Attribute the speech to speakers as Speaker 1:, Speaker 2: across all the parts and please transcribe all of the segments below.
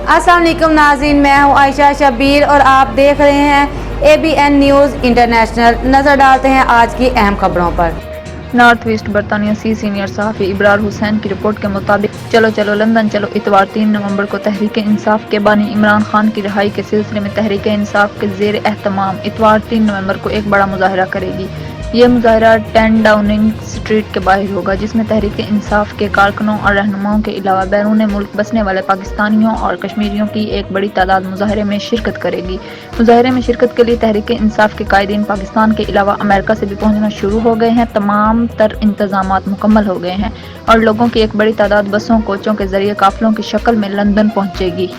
Speaker 1: अस्सलाम वालेकुम नाज़रीन, मैं हूँ आयशा शबीर और आप देख रहे हैं ABN न्यूज़ इंटरनेशनल। नज़र डालते हैं आज की अहम खबरों पर।
Speaker 2: नॉर्थ वेस्ट बरतानिया सी सीनियर सहाफ़ी इब्रार हुसैन की रिपोर्ट के मुताबिक चलो चलो लंदन चलो इतवार 3 नवंबर को तहरीक इंसाफ के बानी इमरान खान की रिहाई के सिलसिले में तहरीक इंसाफ के ज़ेर एहतमाम इतवार 3 नवंबर को एक बड़ा मुजाहरा करेगी। ये मुजाहरा 10 डाउनिंग स्ट्रीट के बाहर होगा, जिसमें तहरीक इंसाफ के कारकुनों और रहनुमाओं के अलावा बैरून मुल्क बसने वाले पाकिस्तानियों और कश्मीरियों की एक बड़ी तादाद मुजाहरे में शिरकत करेगी। मुजाहरे में शिरकत के लिए तहरीक इंसाफ के कायदीन पाकिस्तान के अलावा अमेरिका से भी पहुंचना शुरू हो गए हैं। तमाम तर इंतजामात मुकम्मल हो गए हैं और लोगों की एक बड़ी तादाद बसों कोचों के जरिए काफिलों की शक्ल में लंदन पहुंचेगी।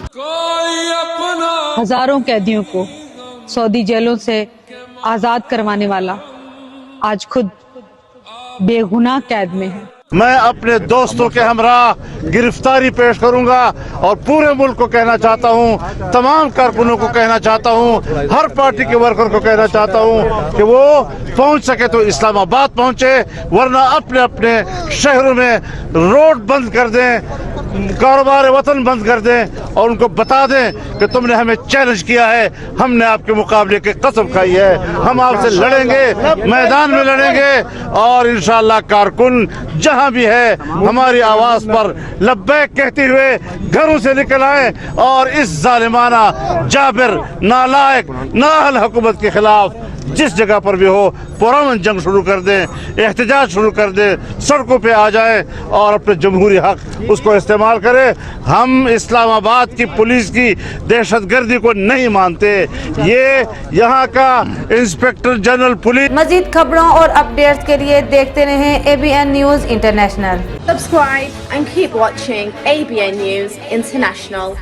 Speaker 3: हजारों कैदियों को सऊदी जेलों से आजाद करवाने वाला आज खुद बेगुनाह कैद में है।
Speaker 4: मैं अपने दोस्तों के हमरा गिरफ्तारी पेश करूंगा और पूरे मुल्क को कहना चाहता हूं, तमाम कारकुनों को कहना चाहता हूं, हर पार्टी के वर्कर को कहना चाहता हूं कि वो पहुंच सके तो इस्लामाबाद पहुंचे, वरना अपने अपने शहरों में रोड बंद कर दें, कारोबार वतन बंद कर दें और उनको बता दें कि तुमने हमें चैलेंज किया है, हमने आपके मुकाबले की कसम खाई है, हम आपसे लड़ेंगे, मैदान में लड़ेंगे और इंशाअल्लाह कारकुन जहां भी है हमारी आवाज पर लब्बैक कहते हुए घरों से निकल आए और इस जालिमाना जाबिर नालायक नाअहल हुकूमत के खिलाफ जिस जगह पर भी हो पुरअमन जंग शुरू कर दें, एहतजाज शुरू कर दें, सड़कों पे आ जाएं और अपने जमहूरी हक उसको इस्तेमाल करें। हम इस्लामाबाद की पुलिस की दहशतगर्दी को नहीं मानते। ये यहाँ का इंस्पेक्टर जनरल पुलिस।
Speaker 1: मजीद खबरों और अपडेट्स के लिए देखते रहें ABN news international.
Speaker 5: Subscribe and keep watching ABN News International.